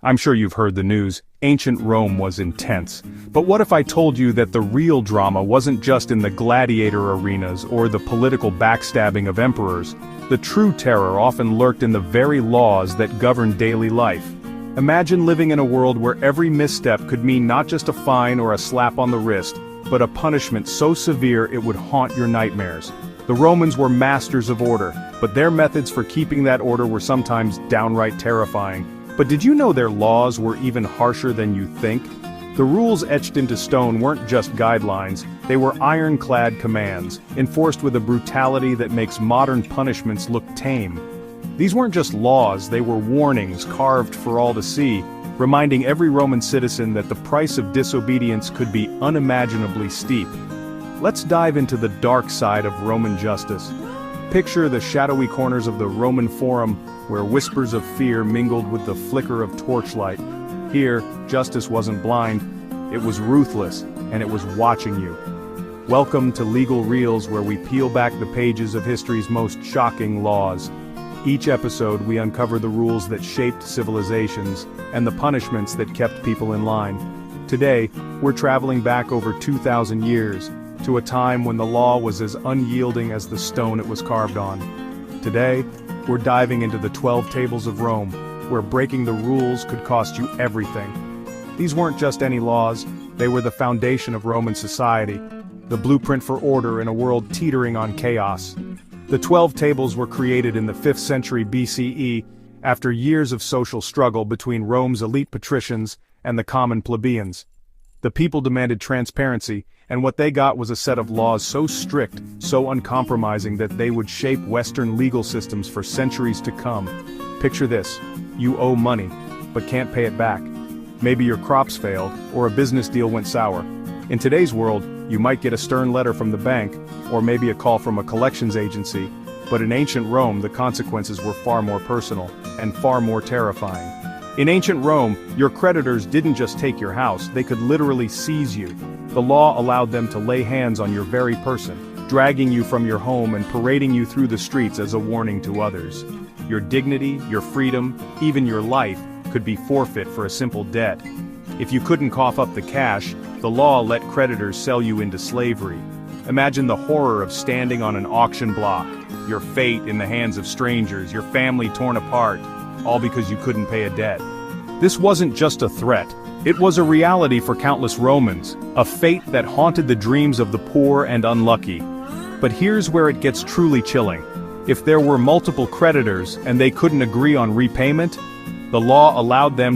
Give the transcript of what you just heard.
I'm sure you've heard the news. Ancient Rome was intense. But what if I told you that the real drama wasn't just in the gladiator arenas or the political backstabbing of emperors? The true terror often lurked in the very laws that govern daily life. Imagine living in a world where every misstep could mean not just a fine or a slap on the wrist, but a punishment so severe it would haunt your nightmares. The Romans were masters of order, but their methods for keeping that order were sometimes downright terrifying. But did you know their laws were even harsher than you think? The rules etched into stone weren't just guidelines, they were ironclad commands, enforced with a brutality that makes modern punishments look tame. These weren't just laws, they were warnings carved for all to see, reminding every Roman citizen that the price of disobedience could be unimaginably steep. Let's dive into the dark side of Roman justice. Picture the shadowy corners of the Roman Forum, where whispers of fear mingled with the flicker of torchlight. Here, justice wasn't blind, it was ruthless, and it was watching you. Welcome to Legal Reels, where we peel back the pages of history's most shocking laws. Each episode we uncover the rules that shaped civilizations, and the punishments that kept people in line. Today, we're traveling back over 2,000 years, to a time when the law was as unyielding as the stone it was carved on. Today, we're diving into the 12 tables of Rome, where breaking the rules could cost you everything. These weren't just any laws, they were the foundation of Roman society, the blueprint for order in a world teetering on chaos. The 12 tables were created in the 5th century BCE, after years of social struggle between Rome's elite patricians and the common plebeians. The people demanded transparency, and what they got was a set of laws so strict, so uncompromising that they would shape Western legal systems for centuries to come. Picture this: you owe money, but can't pay it back. Maybe your crops failed, or a business deal went sour. In today's world, you might get a stern letter from the bank, or maybe a call from a collections agency, but in ancient Rome the consequences were far more personal, and far more terrifying. In ancient Rome, your creditors didn't just take your house, they could literally seize you. The law allowed them to lay hands on your very person, dragging you from your home and parading you through the streets as a warning to others. Your dignity, your freedom, even your life, could be forfeit for a simple debt. If you couldn't cough up the cash, the law let creditors sell you into slavery. Imagine the horror of standing on an auction block, your fate in the hands of strangers, your family torn apart, all because you couldn't pay a debt. This wasn't just a threat, it was a reality for countless Romans, a fate that haunted the dreams of the poor and unlucky. But here's where it gets truly chilling. If there were multiple creditors and they couldn't agree on repayment, the law allowed them